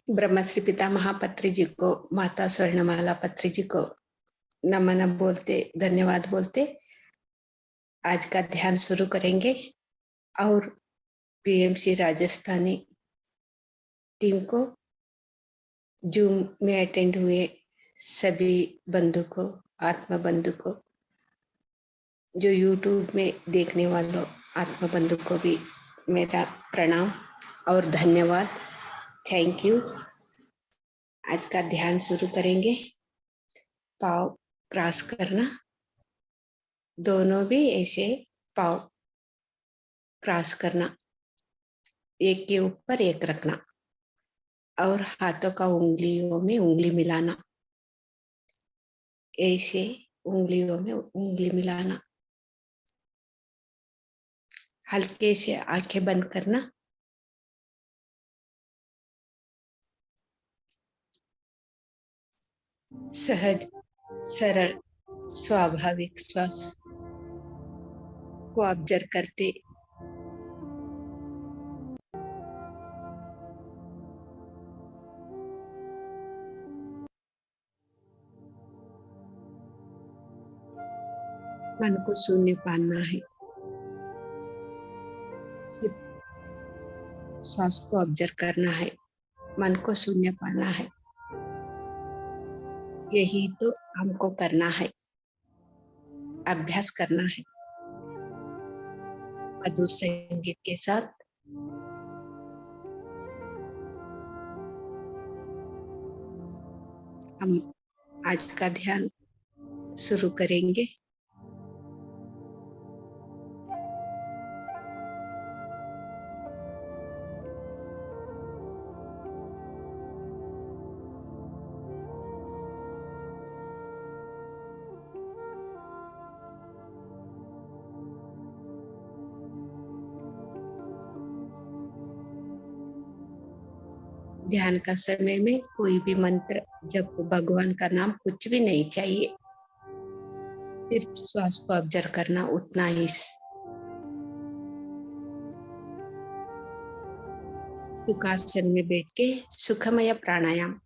ब्रह्मश्री पिता महापत्री जी को, माता स्वर्णमाला पत्री जी को नमन बोलते, धन्यवाद बोलते आज का ध्यान शुरू करेंगे। और पीएमसी राजस्थानी टीम को, जूम में अटेंड हुए सभी बंधु को, आत्मा बंधु को, जो यूट्यूब में देखने वालों आत्मा बंधु को भी मेरा प्रणाम और धन्यवाद। Thank you. आज का ध्यान शुरू करेंगे। पाँव क्रॉस करना, दोनों भी ऐसे पाँव क्रॉस करना, एक के ऊपर एक रखना और हाथों का उंगलियों में उंगली मिलाना, ऐसे उंगलियों में उंगली मिलाना। हल्के से आंखें बंद करना। सहज, सरल, स्वाभाविक श्वास को ऑब्जर्व करते मन को शून्य पाना है। सिर्फ श्वास को ऑब्जर्व करना है, मन को शून्य पाना है। यही तो हमको करना है, अभ्यास करना है। मधुर संगीत के साथ हम आज का ध्यान शुरू करेंगे। ध्यान का समय में कोई भी मंत्र जब भगवान का नाम कुछ भी नहीं चाहिए, सिर्फ श्वास को ऑब्जर्व करना, उतना ही। सुखासन में बैठ के सुखमय प्राणायाम।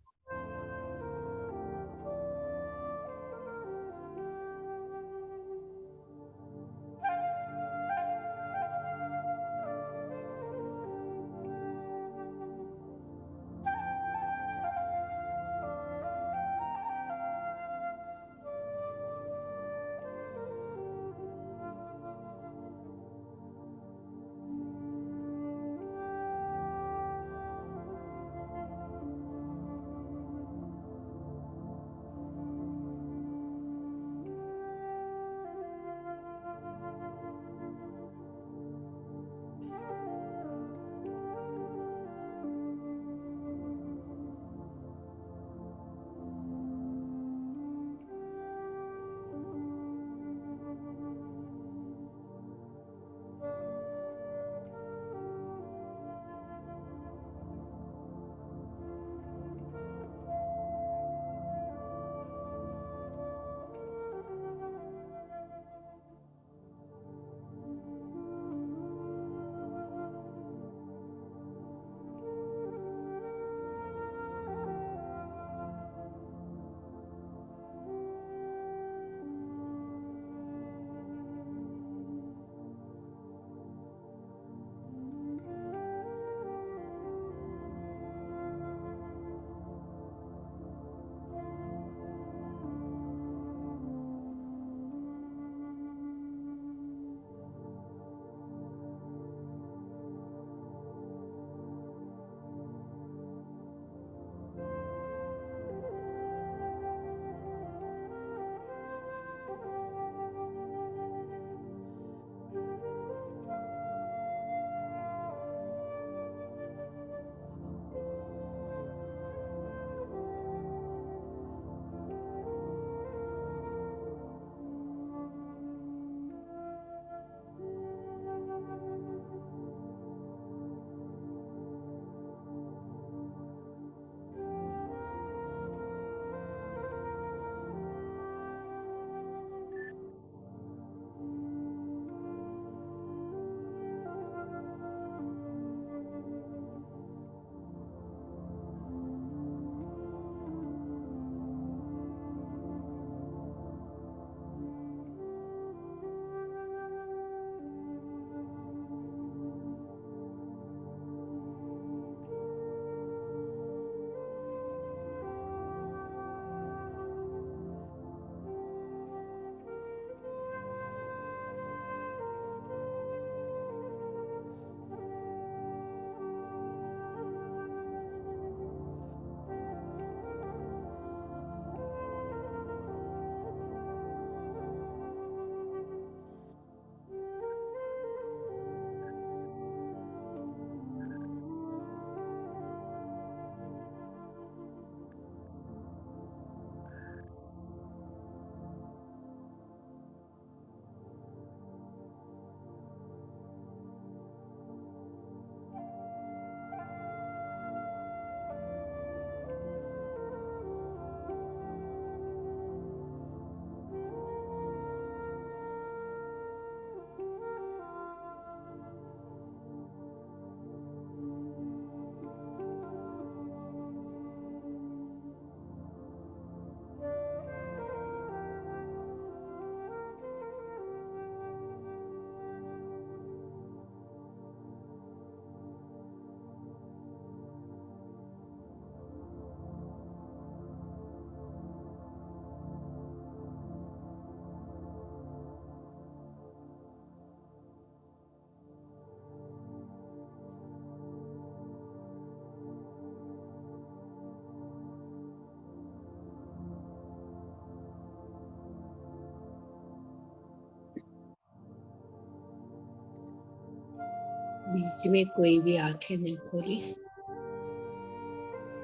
बीच में कोई भी आंखें नहीं खोली।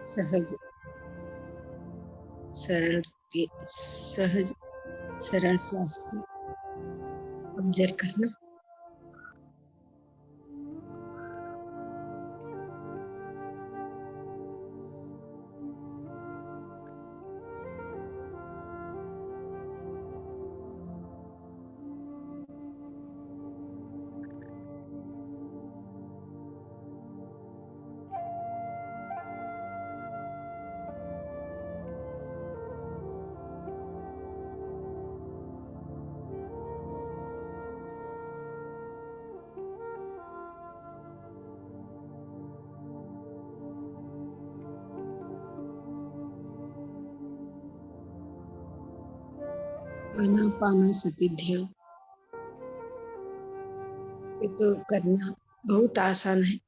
सहज सरल सहज सरल श्वास को ऑब्जर्व करना। आनापानसति ध्यान ये तो करना बहुत आसान है।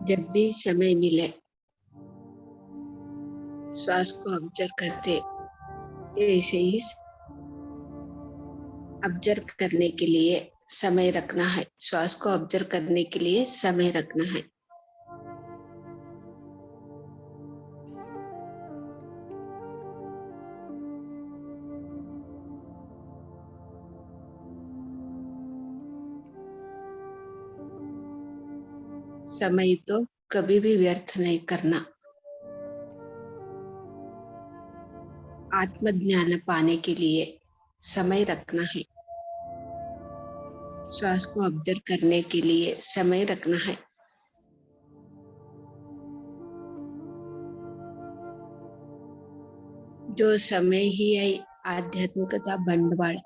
जब भी समय मिले श्वास को ऑब्जर्व करते, ऐसे ही ऑब्जर्व करने के लिए समय रखना है। श्वास को ऑब्जर्व करने के लिए समय रखना है। समय तो कभी भी व्यर्थ नहीं करना। आत्मज्ञान पाने के लिए समय रखना है। श्वास को ऑब्जर्व करने के लिए समय रखना है। जो समय ही है आध्यात्मिकता बंडवाळ।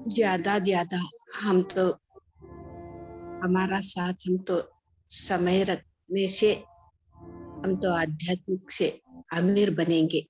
ज्यादा हम तो हमारा साथ हम तो समय रखने से हम तो आध्यात्मिक से अमीर बनेंगे।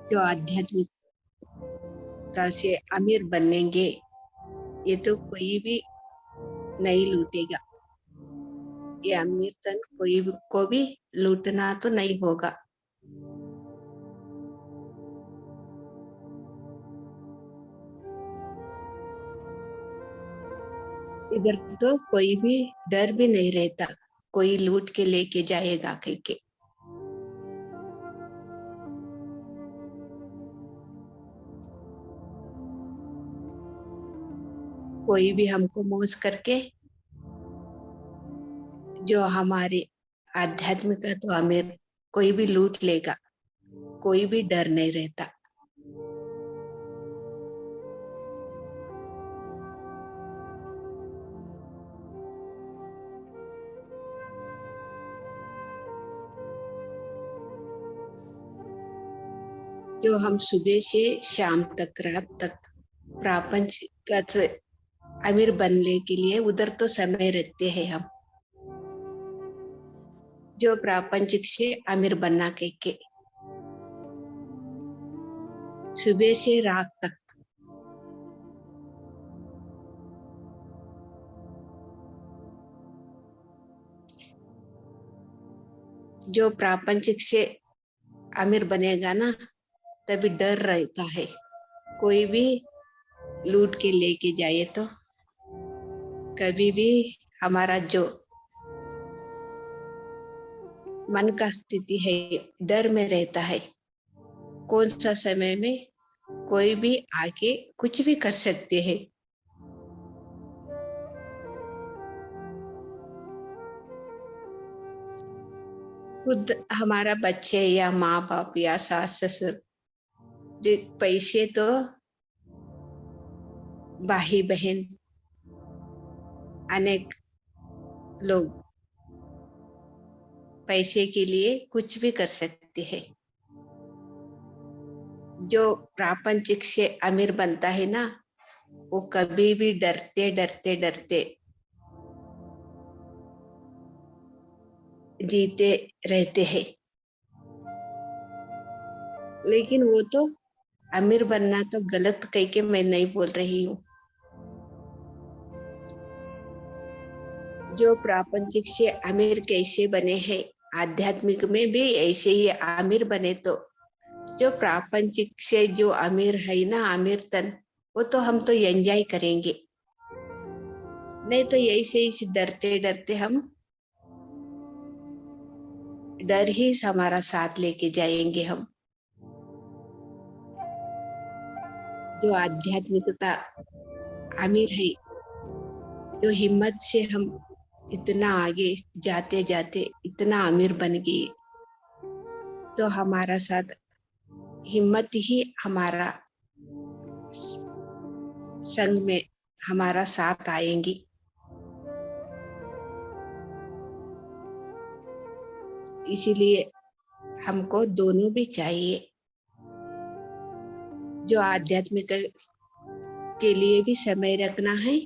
जो आध्यात्मिकता से अमीर बनेंगे ये तो कोई भी नहीं लूटेगा। ये अमीरतन कोई को भी लूटना तो नहीं होगा। इधर तो कोई भी डर भी नहीं रहता, कोई लूट के लेके जाएगा कह के। कोई भी हमको मोस करके जो हमारे आध्यात्मिक तो अमीर कोई भी लूट लेगा, कोई भी डर नहीं रहता। जो हम सुबह से शाम तक रात तक प्रापंचिक अमीर बनने के लिए उधर तो समय रखते हैं हम। जो प्रापंचिक से अमीर बनना के सुबह से रात तक जो प्रापंचिक से अमीर बनेगा ना, तभी डर रहता है। कोई भी लूट के लेके जाए तो कभी भी हमारा जो मन का स्थिति है डर में रहता है। कौन सा समय में कोई भी आके कुछ भी कर सकते हैं। खुद हमारा बच्चे या माँ बाप या सास ससुर, पैसे तो भाई बहन अनेक लोग पैसे के लिए कुछ भी कर सकते हैं। जो प्रापंचिक से अमीर बनता है ना, वो कभी भी डरते डरते डरते जीते रहते हैं। लेकिन वो तो अमीर बनना तो गलत कह के मैं नहीं बोल रही हूँ। जो प्रापंचिक से अमीर कैसे बने हैं, आध्यात्मिक में भी ऐसे ही अमीर बने तो जो प्रापंचिक से जो अमीर है ना, अमीर तन, वो तो हम तो एंजॉय करेंगे। नहीं तो ऐसे ही डरते डरते हम डर ही हमारा साथ लेके जाएंगे हम। जो आध्यात्मिकता अमीर है, जो हिम्मत से हम इतना आगे जाते जाते इतना अमीर बन गए, तो हमारा साथ हिम्मत ही हमारा संग में हमारा साथ आएंगी। इसीलिए हमको दोनों भी चाहिए। जो आध्यात्मिक के लिए भी समय रखना है,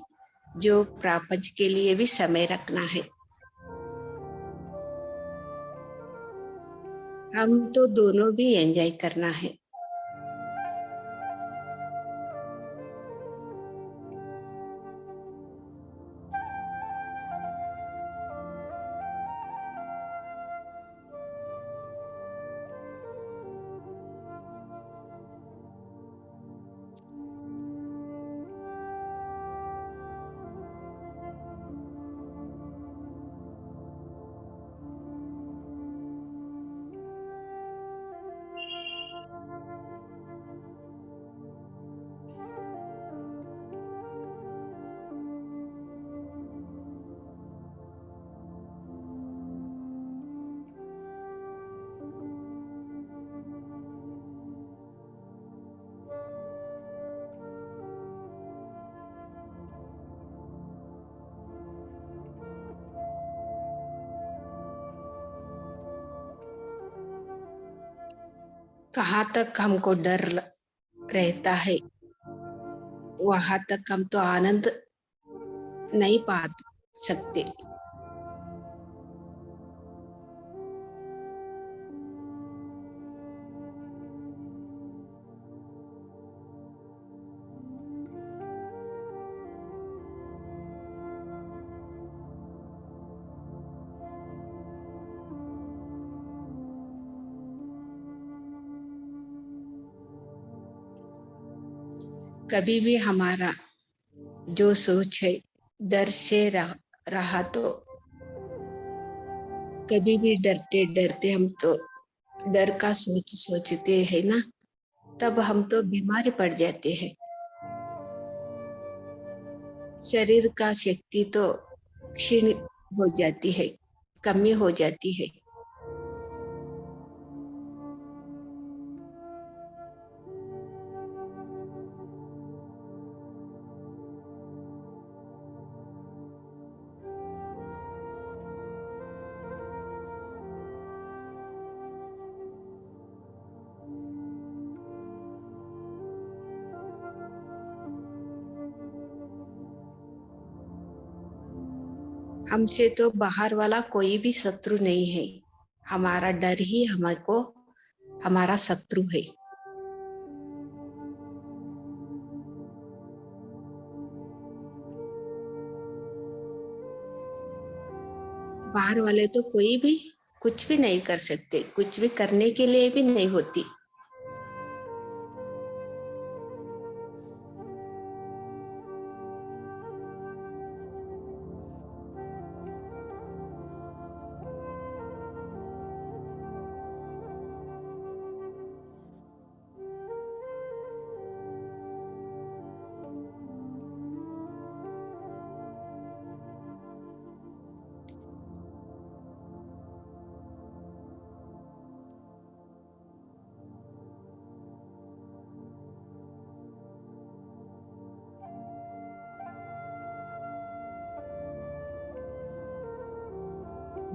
जो प्रापंच के लिए भी समय रखना है। हम तो दोनों भी एंजॉय करना है। कहाँ तक हमको डर रहता है, वहां तक हम तो आनंद नहीं पा सकते। कभी भी हमारा जो सोच है डर से रहा तो कभी भी डरते डरते हम तो डर का सोच सोचते हैं ना, तब हम तो बीमार पड़ जाते हैं। शरीर का शक्ति तो क्षीण हो जाती है, कमी हो जाती है। हमसे तो बाहर वाला कोई भी शत्रु नहीं है, हमारा डर ही हमको हमारा शत्रु है। बाहर वाले तो कोई भी कुछ भी नहीं कर सकते, कुछ भी करने के लिए भी नहीं होती।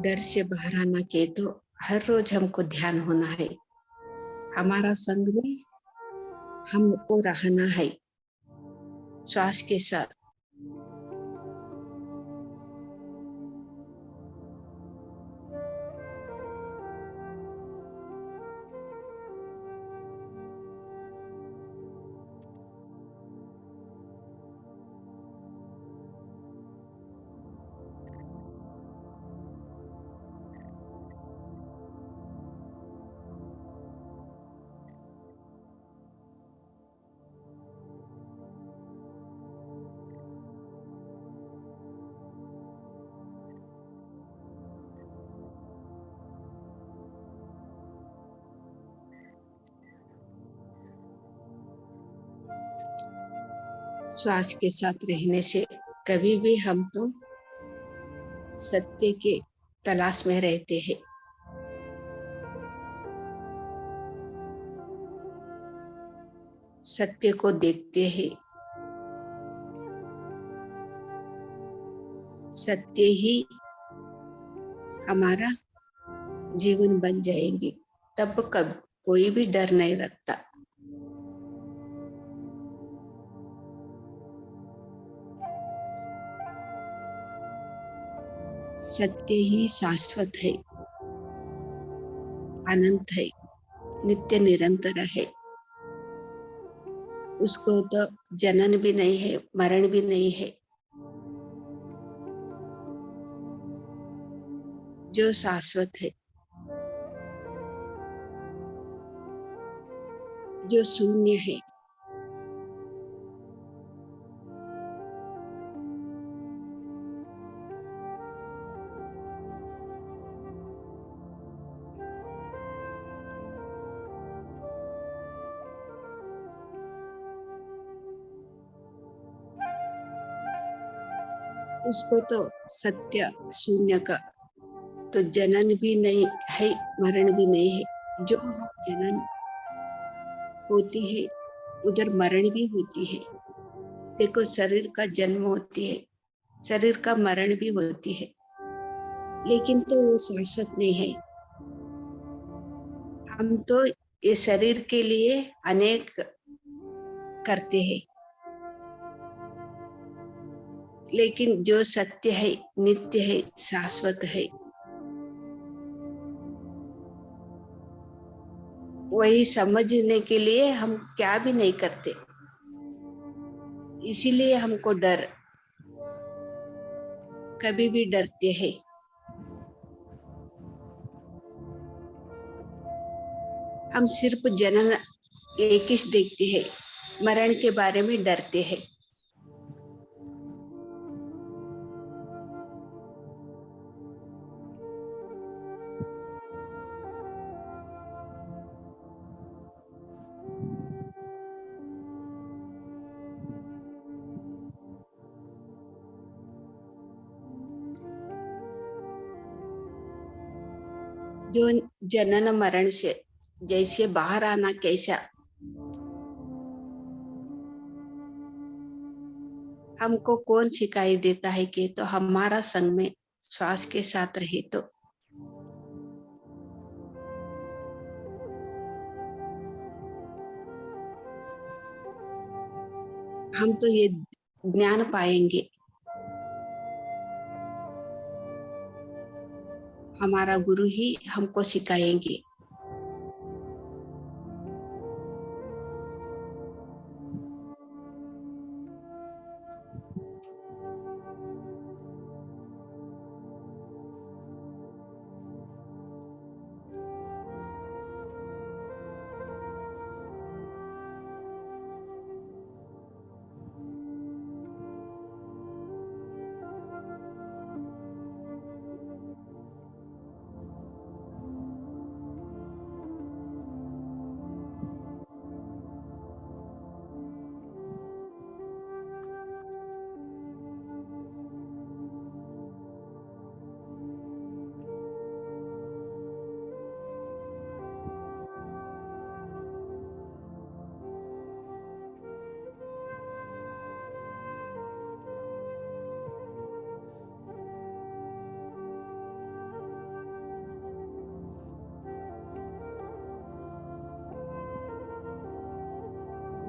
डर से बाहर आना के तो हर रोज हमको ध्यान होना है। हमारा संग में हमको रहना है श्वास के साथ। श्वास के साथ रहने से कभी भी हम तो सत्य के तलाश में रहते हैं। सत्य को देखते हैं। सत्य ही हमारा जीवन बन जाएगी। तब कब कोई भी डर नहीं रखता। सत्य ही शाश्वत है, अनंत है, नित्य निरंतर है। उसको तो जनन भी नहीं है, मरण भी नहीं है। जो शाश्वत है, जो शून्य है, उसको तो सत्य शून्य का तो जनन भी नहीं है, मरण भी नहीं है। जो जनन होती है उधर मरण भी होती है। देखो, शरीर का जन्म होती है, शरीर का मरण भी होती है, लेकिन तो वो शाश्वत नहीं है। हम तो ये शरीर के लिए अनेक करते हैं, लेकिन जो सत्य है, नित्य है, शाश्वत है, वही समझने के लिए हम क्या भी नहीं करते। इसीलिए हमको डर, कभी भी डरते हैं। हम सिर्फ जनन एक ही देखते हैं, मरण के बारे में डरते हैं। जो जनन मरण से जैसे बाहर आना कैसा, हमको कौन सिखाई देता है कि तो हमारा संग में श्वास के साथ रहे तो हम तो ये ज्ञान पाएंगे। हमारा गुरु ही हमको सिखाएंगे।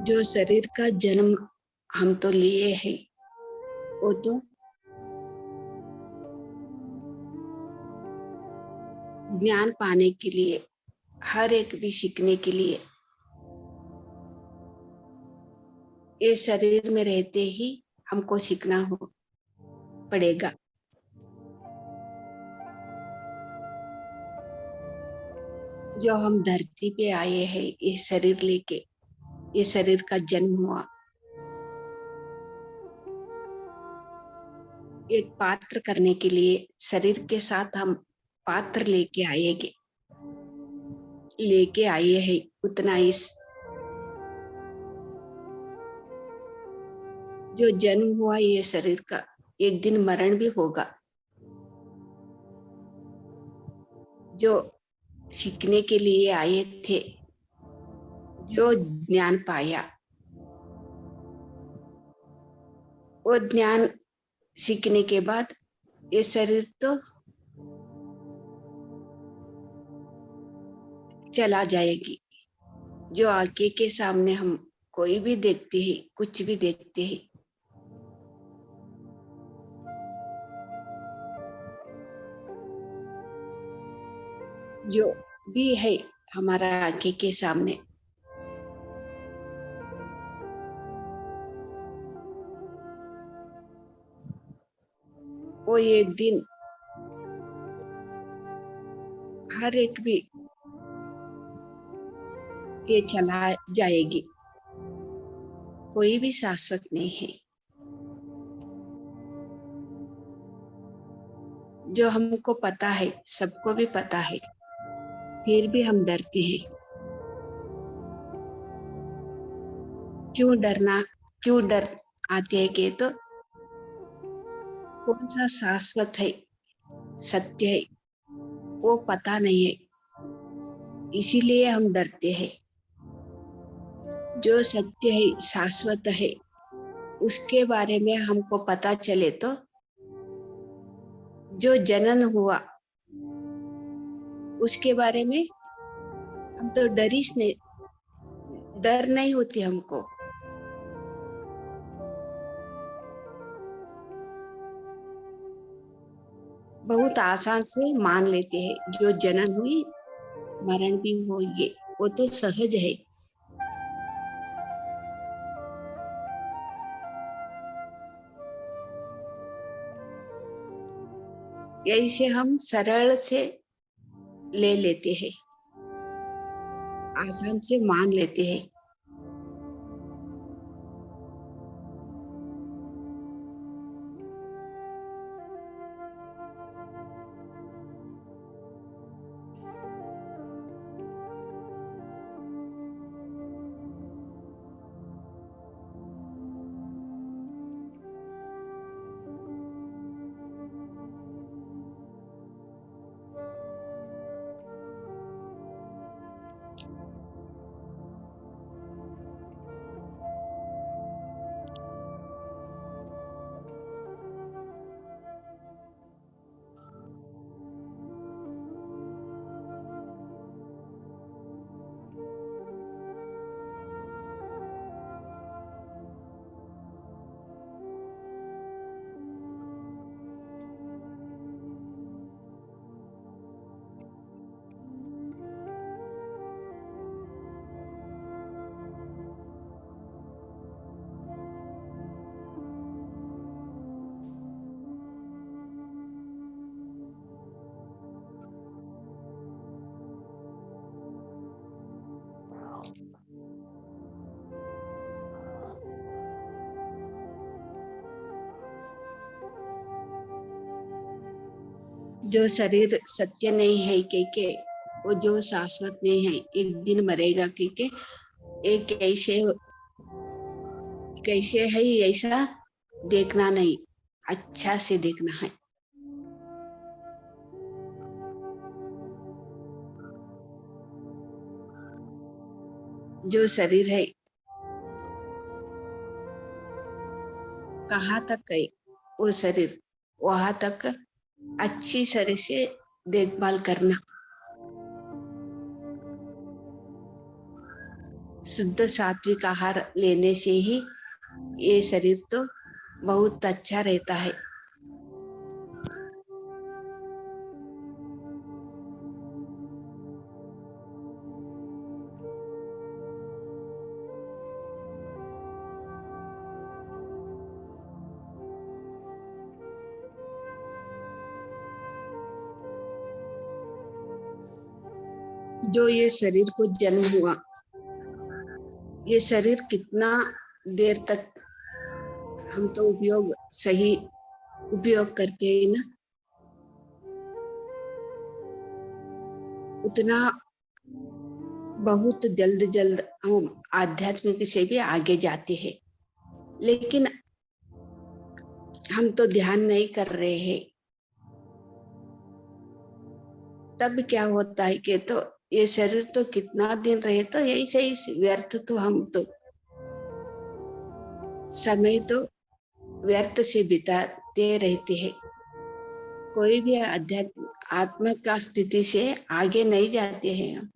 जो शरीर का जन्म हम तो लिए हैं, वो तो ज्ञान पाने के लिए, हर एक भी सीखने के लिए, ये शरीर में रहते ही हमको सीखना हो पड़ेगा। जो हम धरती पे आए हैं ये शरीर लेके, ये शरीर का जन्म हुआ, एक पात्र करने के लिए शरीर के साथ हम पात्र लेके आए हैं। उतना इस जो जन्म हुआ ये शरीर का, एक दिन मरण भी होगा। जो सीखने के लिए आए थे, जो ज्ञान पाया, वो ज्ञान सीखने के बाद ये शरीर तो चला जाएगी। जो आगे के सामने हम कोई भी देखते हैं, कुछ भी देखते हैं, जो भी है हमारा आगे के सामने, वो एक दिन हर एक भी ये चला जाएगी। कोई भी शाश्वत नहीं है। जो हमको पता है, सबको भी पता है, फिर भी हम डरते हैं। क्यों डरना, क्यों डर आते हैं कि तो कौन सा शाश्वत है, सत्य है, वो पता नहीं है, इसीलिए हम डरते हैं। जो सत्य है, शाश्वत है, उसके बारे में हमको पता चले तो जो जनन हुआ उसके बारे में हम तो डर नहीं होती हमको। बहुत आसान से मान लेते हैं जो जनन हुई मरण भी होगी, वो तो सहज है। ऐसे हम सरल से ले लेते हैं, आसान से मान लेते हैं। जो शरीर सत्य नहीं है के वो जो शाश्वत नहीं है, एक दिन मरेगा के एक ऐसे कैसे है ऐसा देखना नहीं, अच्छा से देखना है। जो शरीर है कहाँ तक है, वो शरीर वहां तक अच्छी तरह से देखभाल करना। शुद्ध सात्विक आहार लेने से ही ये शरीर तो बहुत अच्छा रहता है। जो ये शरीर को जन्म हुआ, ये शरीर कितना देर तक हम तो सही उपयोग करते हैं ना, उतना बहुत जल्द जल्द हम आध्यात्मिक से भी आगे जाते हैं। लेकिन हम तो ध्यान नहीं कर रहे हैं। तब क्या होता है कि तो ये शरीर तो कितना दिन रहे, तो यही सही व्यर्थ, तो हम तो समय तो व्यर्थ से बिताते रहते हैं। कोई भी अध्यात्म आत्मा का स्थिति से आगे नहीं जाते हैं हम।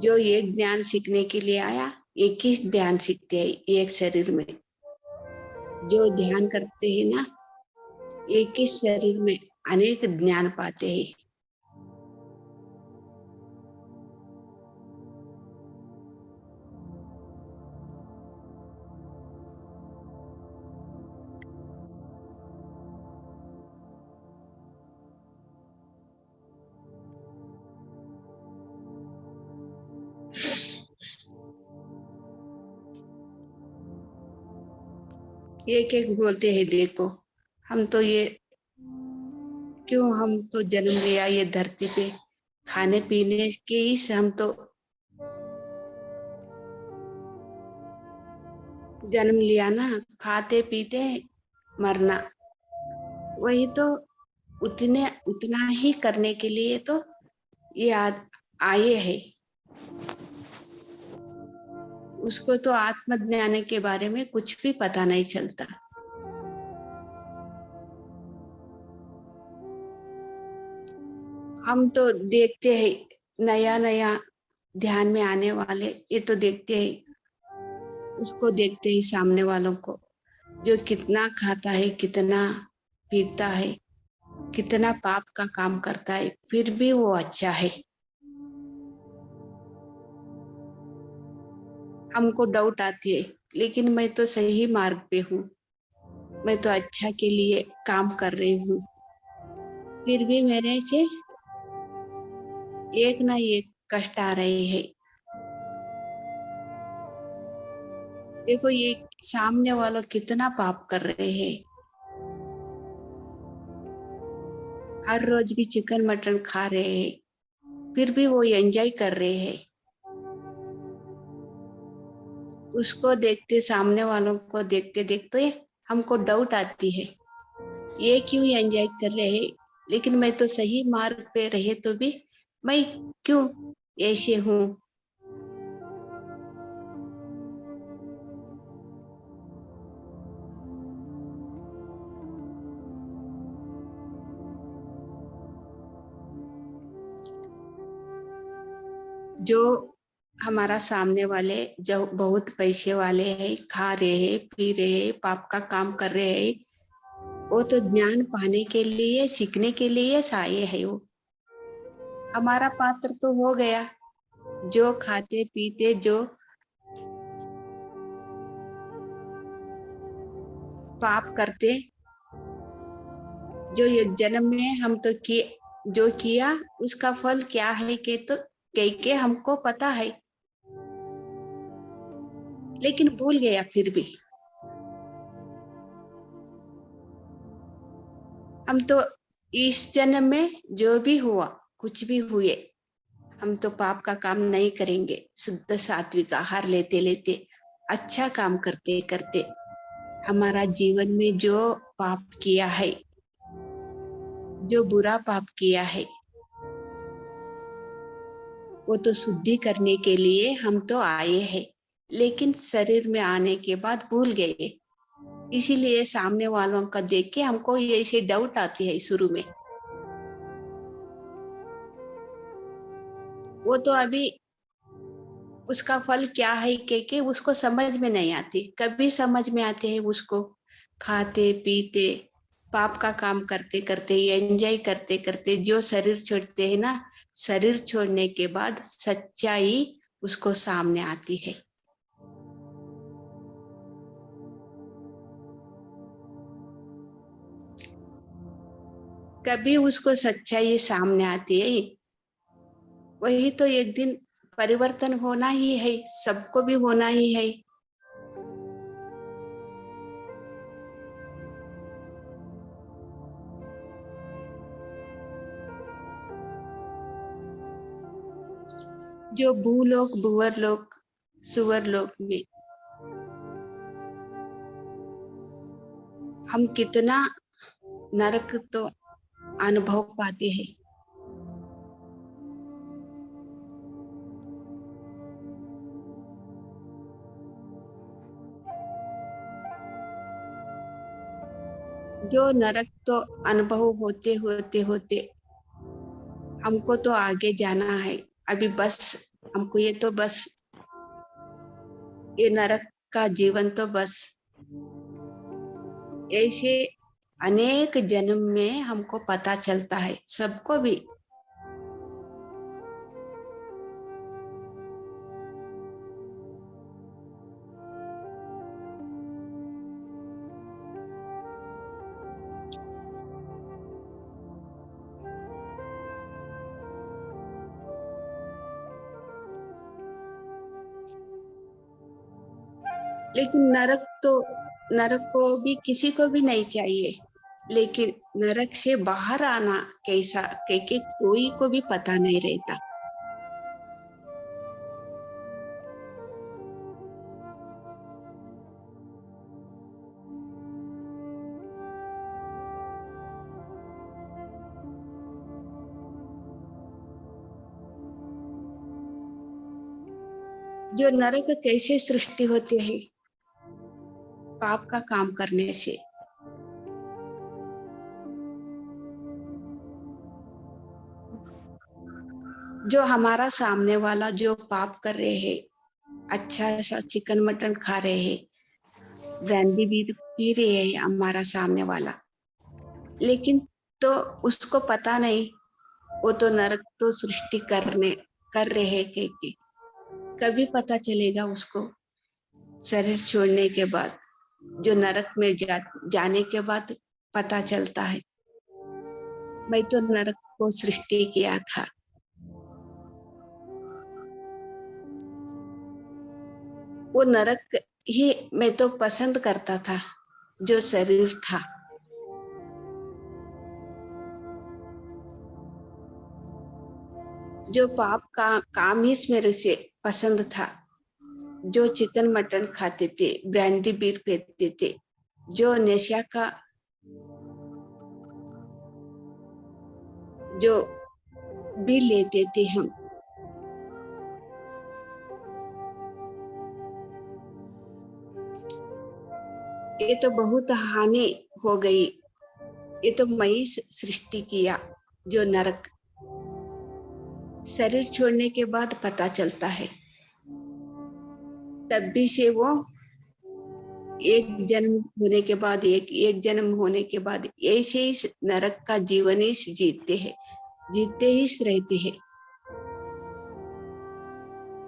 जो एक ज्ञान सीखने के लिए आया, एक ही ध्यान सीखते हैं एक शरीर में। जो ध्यान करते हैं ना, एक ही शरीर में अनेक ज्ञान पाते हैं। एक एक बोलते हैं, देखो हम तो ये क्यों, हम तो जन्म लिया ये धरती पे खाने पीने के ही से, हम तो जन्म लिया ना, खाते पीते मरना, वही तो उतना ही करने के लिए तो ये आए है। उसको तो आत्मज्ञान के बारे में कुछ भी पता नहीं चलता। हम तो देखते हैं नया नया ध्यान में आने वाले, ये तो देखते हैं, उसको देखते ही सामने वालों को, जो कितना खाता है, कितना पीता है, कितना पाप का काम करता है, फिर भी वो अच्छा है। हमको डाउट आती है, लेकिन मैं तो सही मार्ग पे हूँ, मैं तो अच्छा के लिए काम कर रही हूँ, फिर भी मेरे से एक ना एक कष्ट आ रहे हैं। देखो ये सामने वालों कितना पाप कर रहे हैं, हर रोज भी चिकन मटन खा रहे हैं, फिर भी वो एंजॉय कर रहे हैं। उसको देखते, सामने वालों को देखते देखते हमको डाउट आती है, ये क्यों एंजॉय कर रहे हैं, लेकिन मैं तो सही मार्ग पे रहे तो भी मैं क्यों ऐसे हूँ। जो हमारा सामने वाले जो बहुत पैसे वाले हैं, खा रहे हैं, पी रहे हैं, पाप का काम कर रहे हैं, वो तो ज्ञान पाने के लिए, सीखने के लिए आए है। वो हमारा पात्र तो हो गया, जो खाते पीते, जो पाप करते, जो एक जन्म में हम तो किए, जो किया उसका फल क्या है के तो कह के हमको पता है, लेकिन भूल गया फिर भी। हम तो इस जन्म में जो भी हुआ, कुछ भी हुए, हम तो पाप का काम नहीं करेंगे। शुद्ध सात्विक आहार लेते लेते, अच्छा काम करते करते, हमारा जीवन में जो पाप किया है, जो बुरा पाप किया है, वो तो शुद्धि करने के लिए हम तो आए हैं, लेकिन शरीर में आने के बाद भूल गए। इसीलिए सामने वालों का देख के हमको ये ऐसे डाउट आती है शुरू में। वो तो अभी उसका फल क्या है के उसको समझ में नहीं आती। कभी समझ में आते हैं उसको खाते पीते पाप का काम करते करते एंजॉय करते करते जो शरीर छोड़ते हैं ना, शरीर छोड़ने के बाद सच्चाई उसको सामने आती है। कभी उसको सच्चाई सामने आती है, वही तो एक दिन परिवर्तन होना ही है, सबको भी होना ही है। जो भूलोक भुवर लोक सुवर लोक में हम कितना नरक तो अनुभव पाते हैं। जो नरक तो अनुभव होते होते होते हमको तो आगे जाना है। अभी बस हमको ये तो बस ये नरक का जीवन तो बस ऐसे अनेक जन्म में हमको पता चलता है, सबको भी। लेकिन नरक को भी किसी को भी नहीं चाहिए। लेकिन नरक से बाहर आना कैसा के कोई को भी पता नहीं रहता। जो नरक कैसे सृष्टि होते हैं, पाप का काम करने से। जो हमारा सामने वाला जो पाप कर रहे हैं, अच्छा सा चिकन मटन खा रहे हैं, ब्रांडी भी पी रहे हैं हमारा सामने वाला, लेकिन तो उसको पता नहीं वो तो नरक तो सृष्टि कर रहे हैं के कभी पता चलेगा उसको शरीर छोड़ने के बाद, जो नरक में जाने के बाद पता चलता है मैं तो नरक को सृष्टि किया था। वो नरक ही मैं तो पसंद करता था, जो शरीर था। जो पाप का काम ही मेरे से पसंद था, जो चिकन मटन खाते थे, ब्रांडी बीर पीते थे, जो नशा का जो भी लेते थे हम, ये तो बहुत हानि हो गई। ये तो मैं ही सृष्टि किया। जो नरक शरीर छोड़ने के बाद पता चलता है, तब भी से वो एक जन्म होने के बाद एक जन्म होने के बाद ऐसे ही नरक का जीवन ही जीते ही रहते हैं।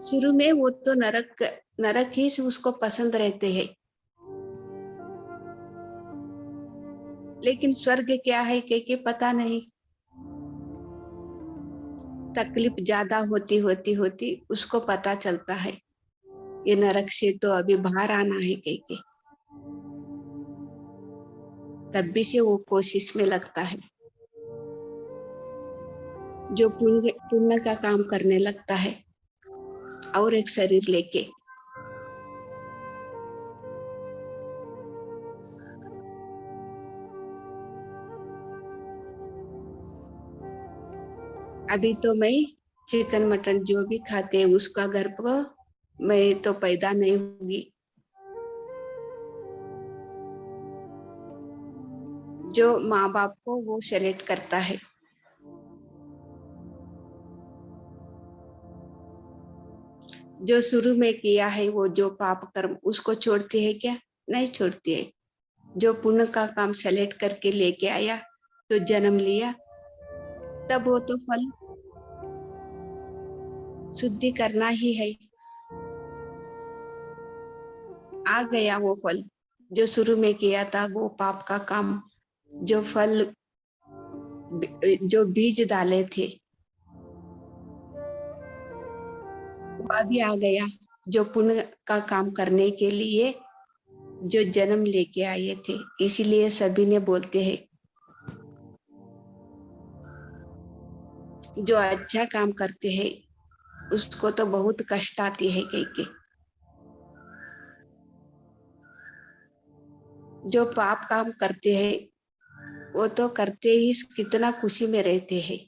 शुरू में वो तो नरक ही उसको पसंद रहते हैं, लेकिन स्वर्ग क्या है के पता नहीं। तकलीफ ज्यादा होती होती होती उसको पता चलता है ये नरक से तो अभी बाहर आना है के तब भी से वो कोशिश में लगता है। जो पुण्य का काम करने लगता है और एक शरीर लेके, अभी तो मैं चिकन मटन जो भी खाते हैं उसका गर्भ को मैं तो पैदा नहीं होगी। जो माँ बाप को वो सेलेक्ट करता है। जो शुरू में किया है वो जो पाप कर्म उसको छोड़ती है क्या? नहीं छोड़ती है। जो पुण्य का काम सेलेक्ट करके लेके आया तो जन्म लिया, तब वो तो फल शुद्धि करना ही है। आ गया वो फल जो शुरू में किया था, वो पाप का काम, जो फल, जो बीज डाले थे वह भी आ गया। जो पुण्य का काम करने के लिए जो जन्म लेके आए थे, इसीलिए सभी ने बोलते हैं जो अच्छा काम करते हैं उसको तो बहुत कष्ट आती है कई के। जो पाप काम करते हैं वो तो करते ही कितना खुशी में रहते हैं।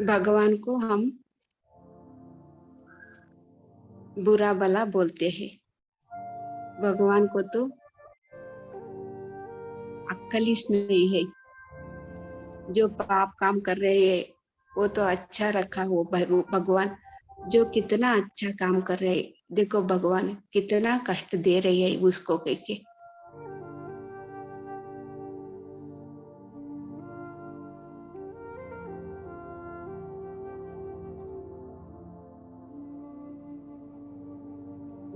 भगवान को हम बुरा भला बोलते हैं। भगवान को तो अक्ल ही नहीं है। जो पाप काम कर रहे हैं वो तो अच्छा रखा हो भगवान, जो कितना अच्छा काम कर रहे हैं, देखो भगवान कितना कष्ट दे रही है उसको कह के।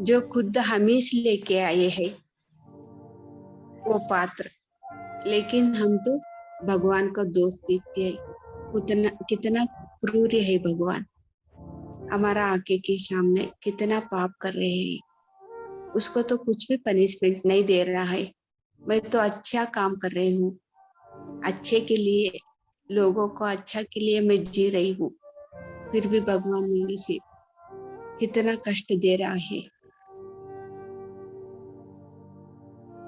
जो खुद हमीश लेके आए हैं वो पात्र, लेकिन हम तो भगवान को दोष देते हैं। कितना कितना क्रूर है भगवान, हमारा आंखें के सामने कितना पाप कर रहे हैं, उसको तो कुछ भी पनिशमेंट नहीं दे रहा है। मैं तो अच्छा काम कर रही हूँ, अच्छे के लिए, लोगों को अच्छा के लिए मैं जी रही हूँ, फिर भी भगवान मेरे से कितना कष्ट दे रहा है।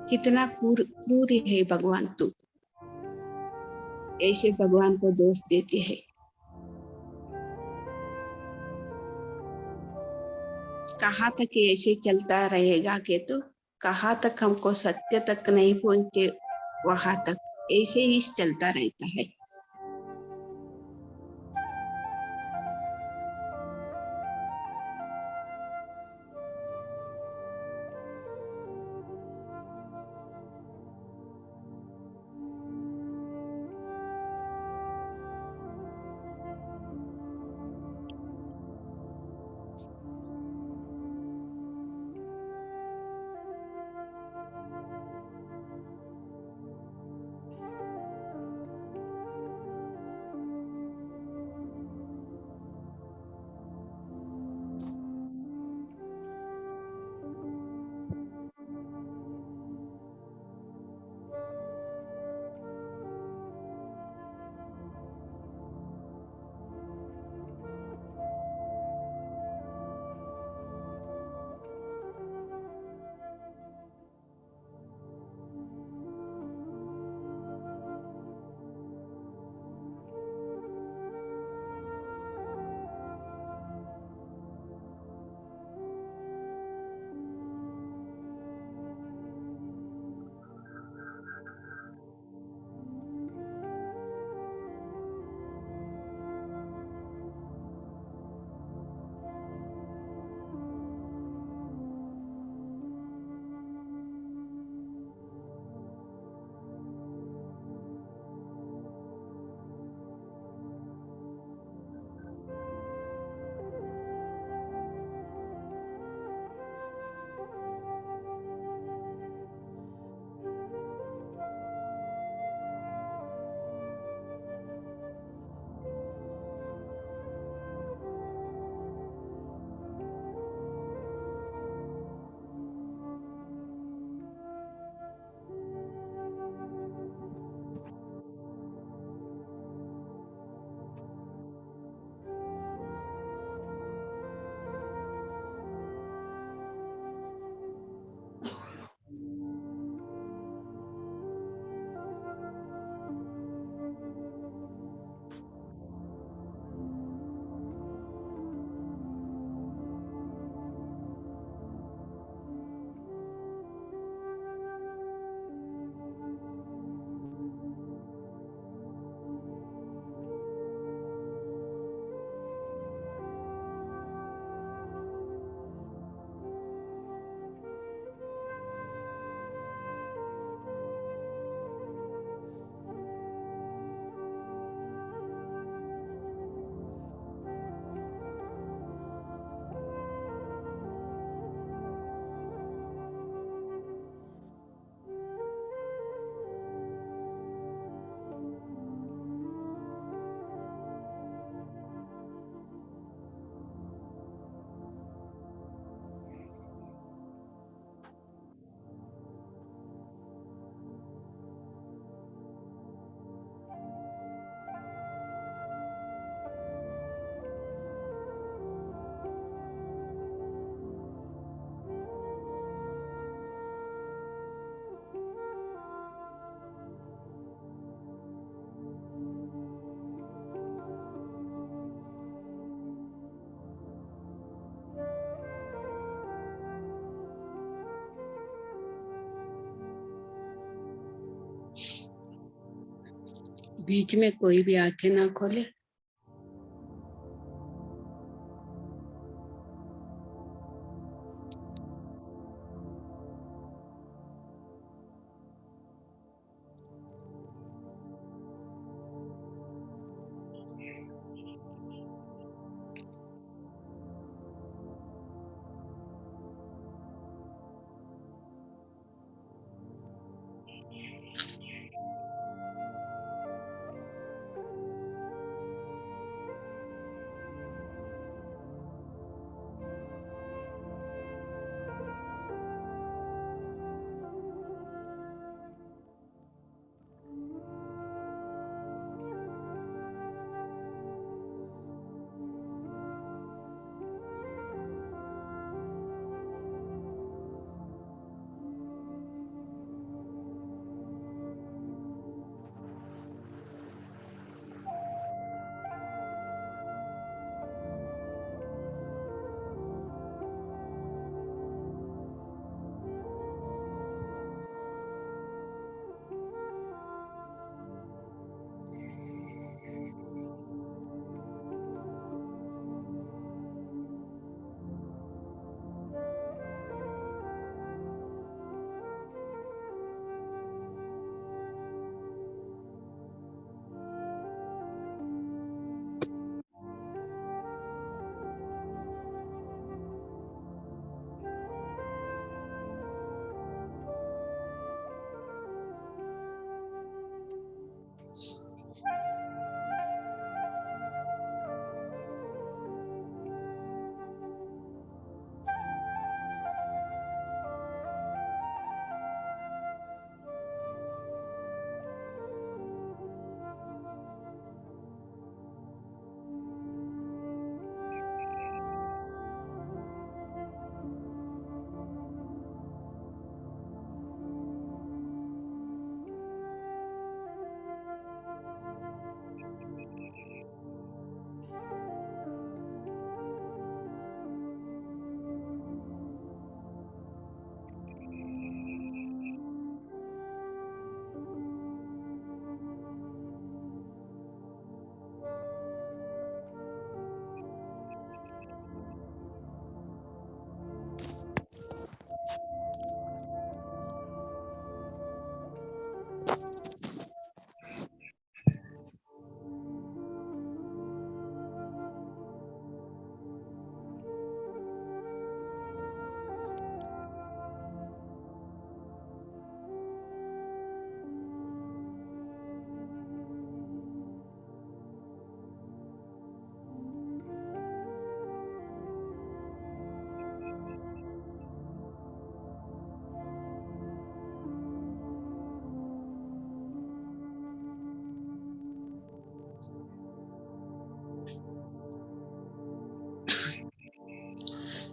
कितना क्रूर है भगवान तू, ऐसे भगवान को दोष देते हैं। कहाँ तक ऐसे चलता रहेगा के तो, कहाँ तक हमको सत्य तक नहीं पहुंचते, वहां तक ऐसे ही चलता रहता है। बीच में कोई भी आंखें ना खोले।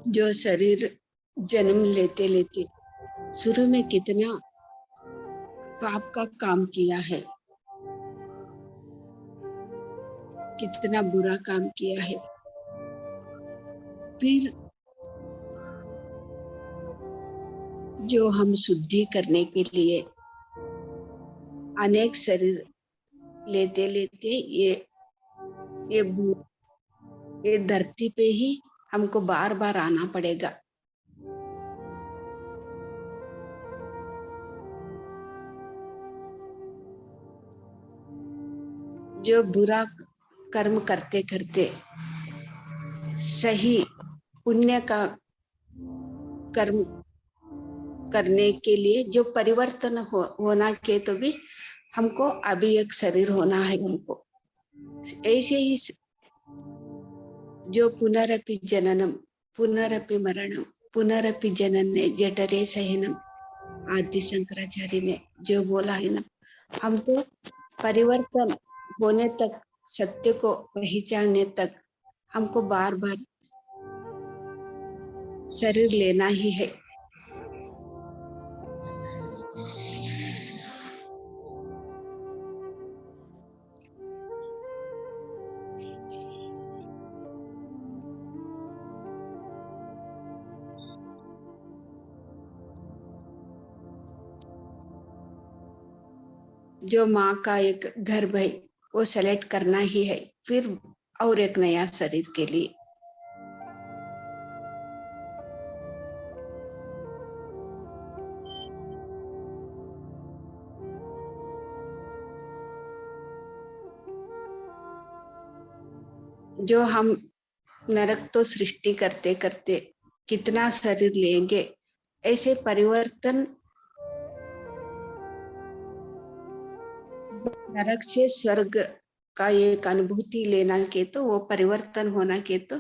जो शरीर जन्म लेते लेते शुरू में कितना पाप का काम किया है, कितना बुरा काम किया है, फिर जो हम शुद्धि करने के लिए अनेक शरीर लेते लेते ये ये धरती पे ही हमको बार बार आना पड़ेगा। जो बुरा कर्म करते करते सही पुण्य का कर्म करने के लिए जो परिवर्तन होना के तो भी हमको अभी एक शरीर होना है। हमको ऐसे ही जो पुनरपि जननम पुनरपि मरणम पुनरपि जनने जठरे सहनम आदि शंकराचार्य ने जो बोला है ना, हमको परिवर्तन होने तक, सत्य को पहचानने तक हमको बार बार शरीर लेना ही है। जो माँ का एक घर भाई वो सेलेक्ट करना ही है, फिर और एक नया शरीर के लिए। जो हम नरक तो सृष्टि करते करते कितना शरीर लेंगे, ऐसे परिवर्तन नरक से स्वर्ग का एक अनुभूति लेना के तो वो परिवर्तन होना के तो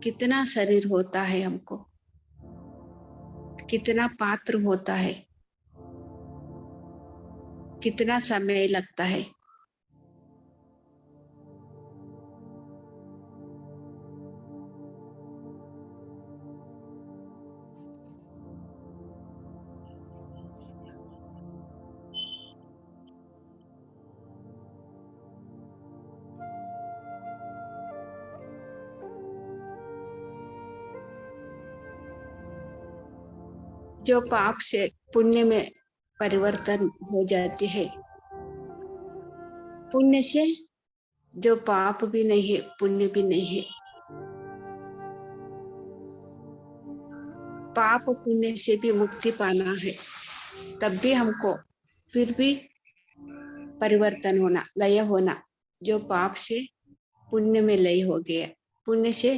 कितना शरीर होता है, हमको कितना पात्र होता है, कितना समय लगता है। जो पाप से पुण्य में परिवर्तन हो जाती है, पुण्य से जो पाप भी नहीं है पुण्य भी नहीं है, पाप पुण्य से भी मुक्ति पाना है, तब भी हमको फिर भी परिवर्तन होना, लय होना। जो पाप से पुण्य में लय हो गया, पुण्य से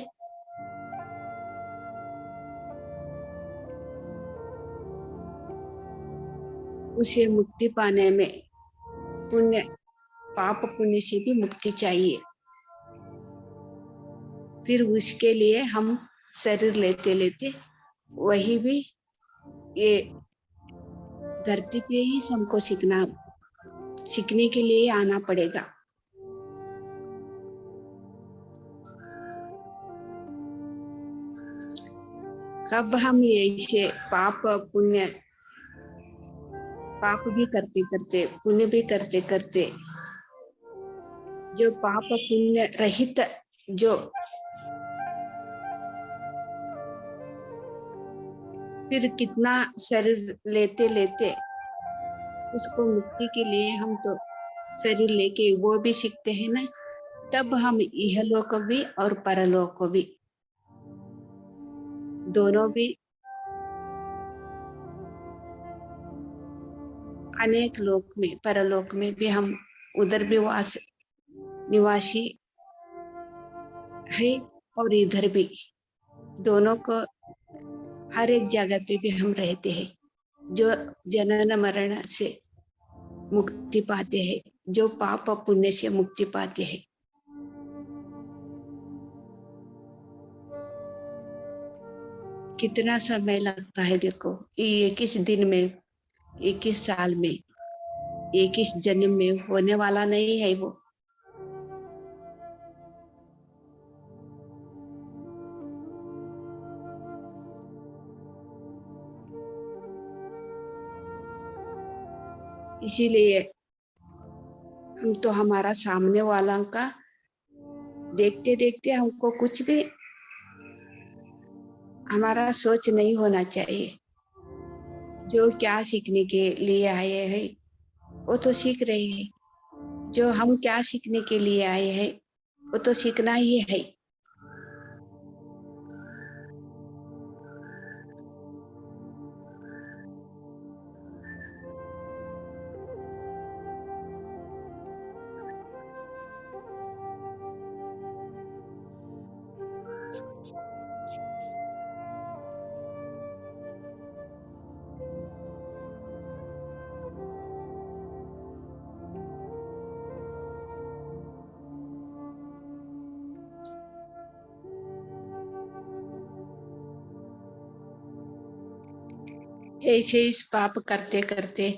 उसे मुक्ति पाने में पुण्य, पाप पुण्य से भी मुक्ति चाहिए। फिर उसके लिए हम शरीर लेते लेते वही भी ये धरती पे ही हमको सीखने के लिए आना पड़ेगा। कब हम ऐसे पाप पुण्य, पाप भी करते करते पुण्य भी करते करते जो पाप पुण्य रहित, जो फिर कितना शरीर लेते लेते उसको मुक्ति के लिए हम तो शरीर लेके वो भी सीखते हैं ना, तब हम इहलोक भी और परलोक भी दोनों भी अनेक लोक में, परलोक में भी हम उधर भी निवासी है और इधर भी, दोनों को हर एक जगह पे भी हम रहते हैं। जो जनन मरण से मुक्ति पाते हैं, जो पाप पुण्य से मुक्ति पाते हैं। कितना समय लगता है देखो, 21 दिन में, 21 साल में, 21 जन्म में होने वाला नहीं है वो। इसीलिए हम तो हमारा सामने वाला का देखते देखते हमको कुछ भी हमारा सोच नहीं होना चाहिए। जो क्या सीखने के लिए आए हैं वो तो सीख रहे हैं, जो हम क्या सीखने के लिए आए हैं वो तो सीखना ही है। ऐसे इस पाप करते करते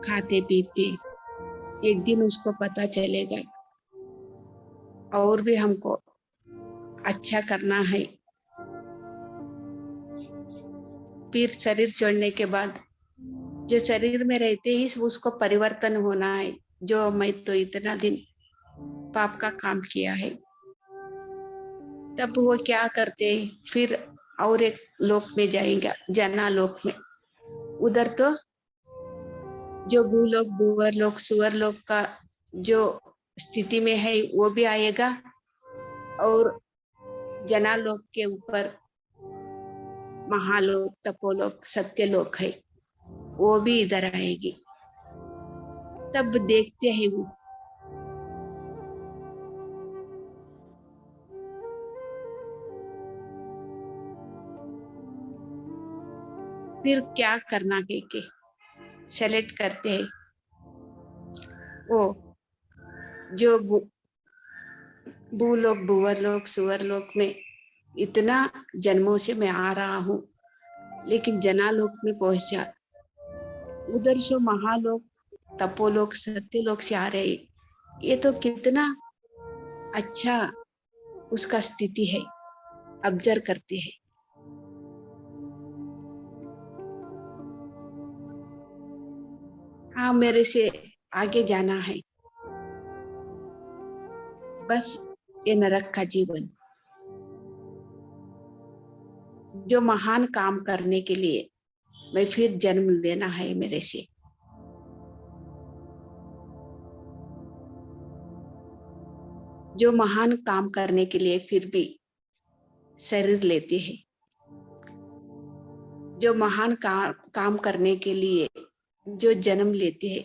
खाते पीते एक दिन उसको पता चलेगा और भी हमको अच्छा करना है। फिर शरीर छोड़ने के बाद जो शरीर में रहते ही उसको परिवर्तन होना है। जो मैं तो इतना दिन पाप का काम किया है, तब वो क्या करते फिर और एक लोक में जाएगा, जना लोक में। उधर तो जो भूलोक, भूवरलोक, सुवरलोक का जो स्थिति में है वो भी आएगा, और जनालोक के ऊपर महालोक, तपोलोक, सत्यलोक है, वो भी इधर आएगी। तब देखते हैं वो फिर क्या करना के सेलेक्ट करते हैं। वो जो भूलोक, भूवरलोक, सुवरलोक में इतना जन्मों से मैं आ रहा हूँ, लेकिन जनालोक में पहुंचा, उधर से महालोक, तपोलोक, सत्यलोक से आ रहे, ये तो कितना अच्छा उसका स्थिति है, ऑब्जर्व करते हैं। हाँ, मेरे से आगे जाना है, बस ये नरक का जीवन। जो महान काम करने के लिए मैं फिर जन्म लेना है मेरे से। जो महान काम करने के लिए फिर भी शरीर लेते हैं, जो महान काम करने के लिए जो जन्म लेते हैं,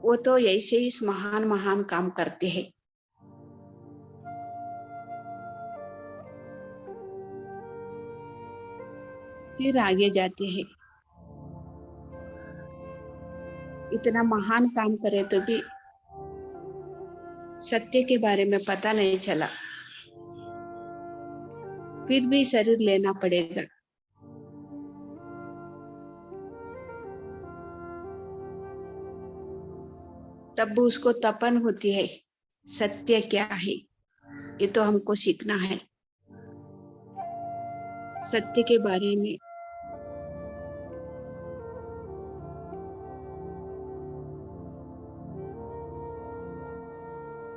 वो तो ऐसे ही इस महान महान काम करते हैं। फिर आगे जाते हैं, इतना महान काम करे तो भी सत्य के बारे में पता नहीं चला, फिर भी शरीर लेना पड़ेगा। तब उसको तपन होती है, सत्य क्या है ये तो हमको सीखना है। सत्य के बारे में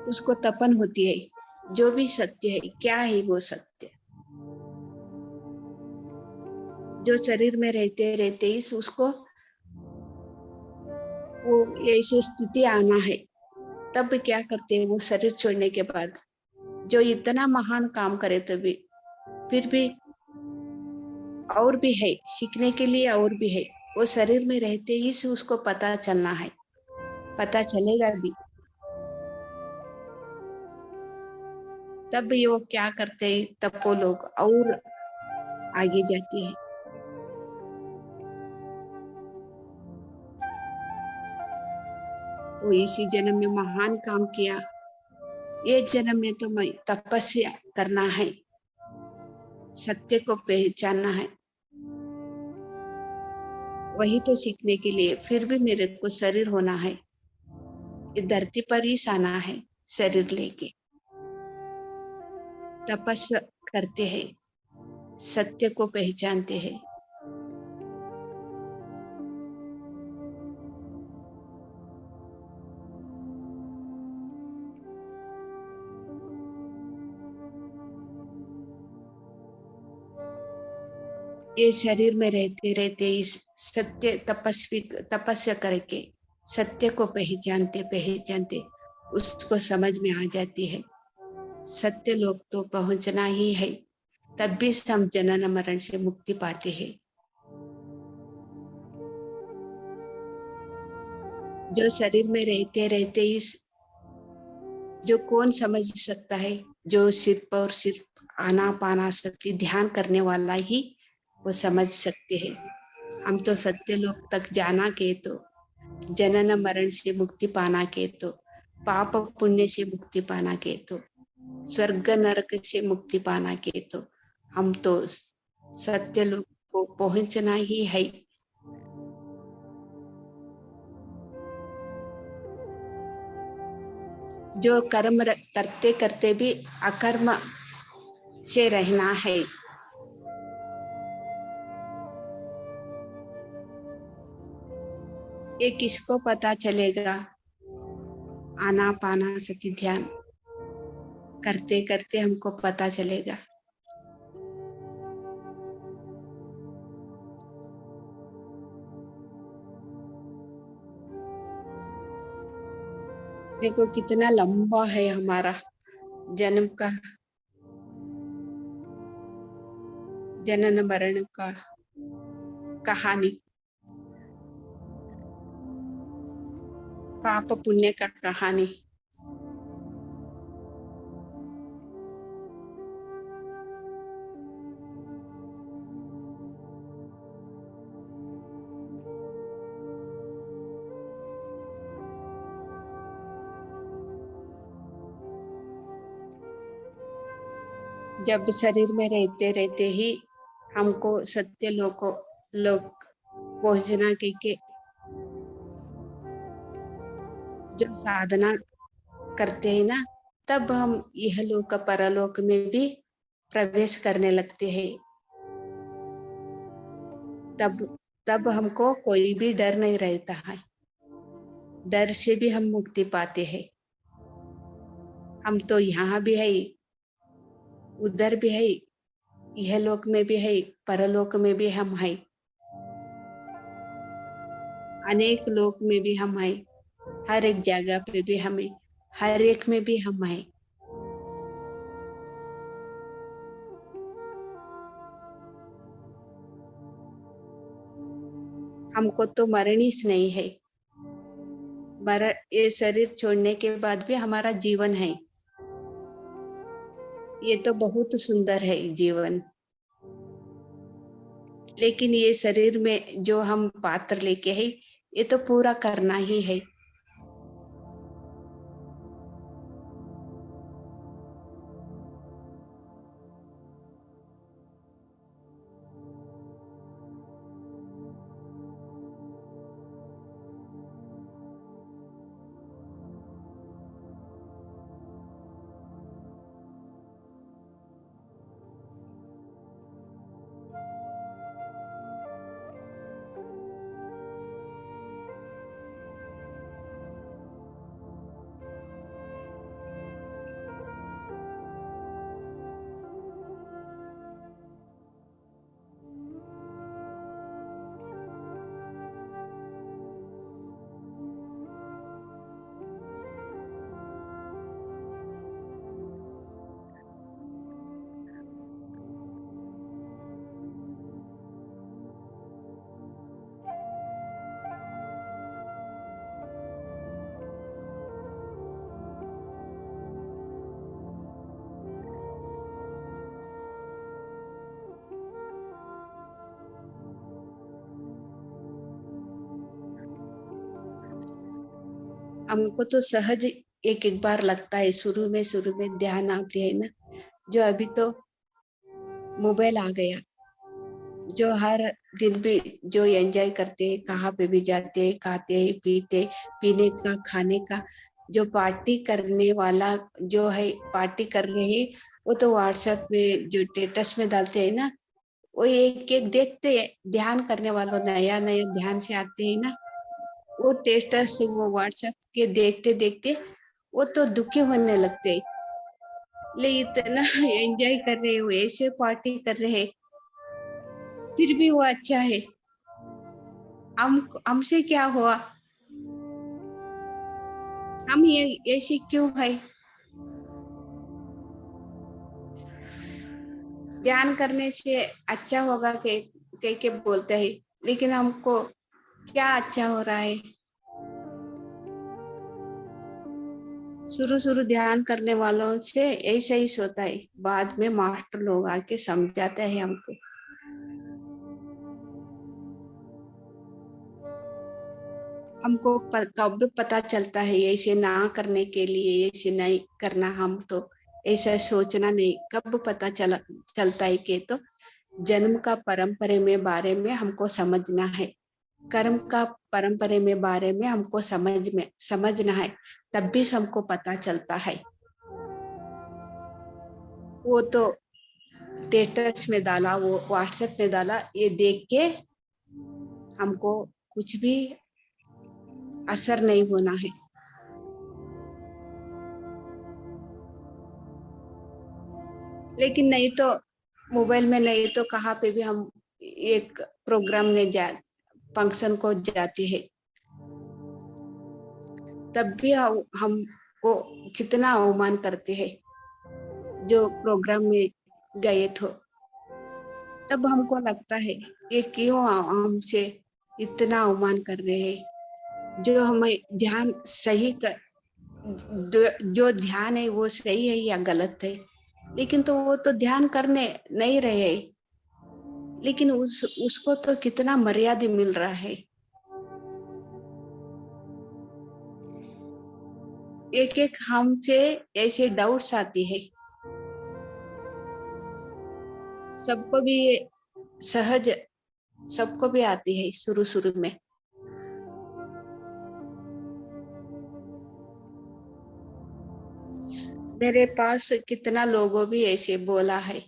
उसको तपन होती है, जो भी सत्य है क्या है वो सत्य। जो शरीर में रहते रहते ही उसको वो ऐसी स्थिति आना है, तब क्या करते हैं वो शरीर छोड़ने के बाद, जो इतना महान काम करे तो भी फिर भी और भी है सीखने के लिए, और भी है। वो शरीर में रहते ही से उसको पता चलना है, पता चलेगा भी। तब ये वो क्या करते हैं, तब वो लोग और आगे जाते हैं। वो इसी जन्म में महान काम किया, ये जन्म में तो मैं तपस्या करना है, सत्य को पहचानना है। वही तो सीखने के लिए फिर भी मेरे को शरीर होना है, ये धरती पर ही आना है शरीर लेके। तपस्या करते हैं, सत्य को पहचानते हैं। ये शरीर में रहते रहते इस सत्य तपस्या करके सत्य को पहचानते पहचानते उसको समझ में आ जाती है, सत्य लोग तो पहुंचना ही है, तब भी हम जनन मरण से मुक्ति पाते हैं। जो शरीर में रहते रहते इस जो कौन समझ सकता है, जो सिर्फ और सिर्फ आना पाना शक्ति ध्यान करने वाला ही वो समझ सकते हैं। हम तो सत्य लोक तक जाना के तो जनन मरण से मुक्ति पाना के तो पाप पुण्य से मुक्ति पाना के तो स्वर्ग नरक से मुक्ति पाना के तो हम तो सत्य लोक को पहुंचना ही है। जो कर्म करते करते भी अकर्म से रहना है। ये किसको पता चलेगा, आना पाना सती ध्यान करते करते हमको पता चलेगा। देखो कितना लंबा है हमारा जन्म का, जनन मरण का कहानी, पाप पुण्य का कहानी। जब शरीर में रहते रहते ही हमको सत्य लोक पहुंचना के जो साधना करते हैं ना, तब हम यह लोक परलोक में भी प्रवेश करने लगते हैं। तब तब हमको कोई भी डर नहीं रहता है, डर से भी हम मुक्ति पाते हैं। हम तो यहाँ भी है, उधर भी है, यह लोक में भी है, परलोक में भी हम है, अनेक लोक में भी हम है, हर एक जगह पे भी हमें, हर एक में भी हम है। हमको तो मरण ही नहीं है, मरण ये शरीर छोड़ने के बाद भी हमारा जीवन है। ये तो बहुत सुंदर है जीवन, लेकिन ये शरीर में जो हम पात्र लेके है, ये तो पूरा करना ही है। हमको तो सहज एक एक बार लगता है, शुरू में ध्यान आते है ना, जो अभी तो मोबाइल आ गया, जो हर दिन भी जो एंजॉय करते हैं, कहाँ पे भी जाते हैं, खाते हैं, पीते, पीने का, खाने का, जो पार्टी करने वाला जो है पार्टी कर रहे हैं, वो तो व्हाट्सएप में जो स्टेटस में डालते हैं ना, वो एक एक देखते हैं। ध्यान करने वालों नया नया ध्यान से आते हैं ना, वो स्टेटस वो व्हाट्सएप के देखते देखते वो तो दुखी होने लगते हैं। ले इतना एंजॉय कर रहे हो, ऐसे पार्टी कर रहे हैं, फिर भी वो अच्छा है। हमसे क्या हुआ, हम ये ऐसे क्यों है। ध्यान करने से अच्छा होगा के बोलते हैं, लेकिन हमको क्या अच्छा हो रहा है। शुरू ध्यान करने वालों से ऐसा ही होता है, बाद में मास्टर लोग आके समझाते हैं हमको। हमको कब पता चलता है ऐसे ना करने के लिए, ऐसे नहीं करना, हम तो ऐसा सोचना नहीं, कब पता चलता है कि तो जन्म का परंपरे में बारे में हमको समझना है, कर्म का परंपरे में बारे में हमको समझना है, तब भी हमको पता चलता है। वो तो स्टेटस में डाला, वो व्हाट्सएप में डाला, ये देख के हमको कुछ भी असर नहीं होना है। लेकिन नहीं तो मोबाइल में, नहीं तो कहाँ पे भी हम एक प्रोग्राम में फंक्शन को जाते हैं, तब भी हमको कितना अवमान करते हैं। जो प्रोग्राम में गए थे तब हमको लगता है ये क्यों हमसे इतना अवमान कर रहे हैं। जो हमें ध्यान सही कर, जो ध्यान है वो सही है या गलत है, लेकिन तो वो तो ध्यान करने नहीं रहे, लेकिन उसको तो कितना मर्यादा मिल रहा है। एक एक हमसे ऐसे डाउट्स आती है। सबको भी सहज, सबको भी आती है शुरू शुरू में। मेरे पास कितना लोगों भी ऐसे बोला है।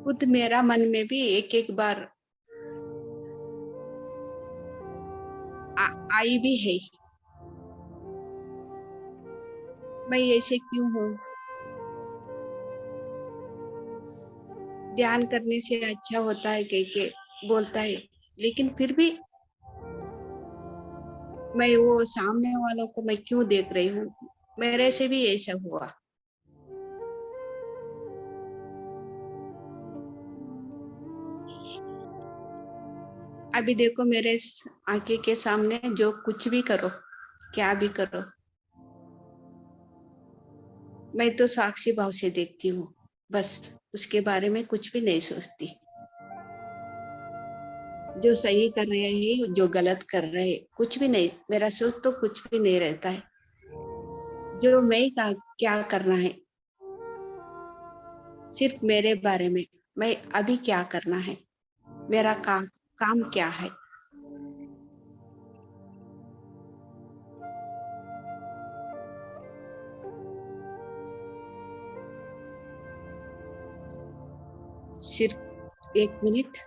खुद मेरा मन में भी एक एक बार आई भी है, मैं ऐसे क्यों हूँ, ध्यान करने से अच्छा होता है कह के बोलता है, लेकिन फिर भी मैं वो सामने वालों को मैं क्यों देख रही हूँ। मेरे से भी ऐसा हुआ। अभी देखो मेरे आंखें के सामने जो कुछ भी करो, क्या भी करो, मैं तो साक्षी भाव से देखती हूँ, बस उसके बारे में कुछ भी नहीं सोचती। जो सही कर रहे हैं, जो गलत कर रहे हैं, कुछ भी नहीं, मेरा सोच तो कुछ भी नहीं रहता है। जो मैं का क्या करना है, सिर्फ मेरे बारे में, मैं अभी क्या करना है, मेरा काम काम क्या है। सिर्फ 1 मिनट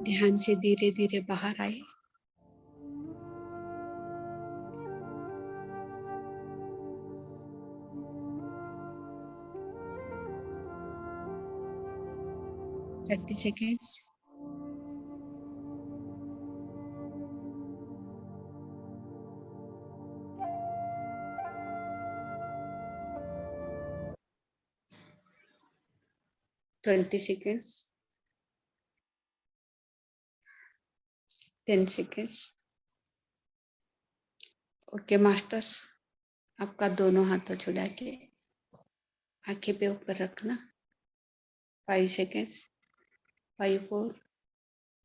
ध्यान से धीरे धीरे बाहर आए। Thirty seconds. 20 seconds. 10 seconds. Okay masters, आपका दोनों हाथों छुड़ा के आंखें पे ऊपर रखना। 5 सेकेंड्स। 5 4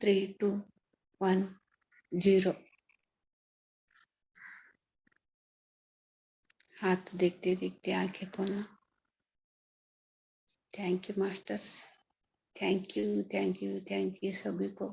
3 2 1 0। हाथ देखते देखते आंखें खोलना। Thank you masters. Thank you thank you thank you सभी को।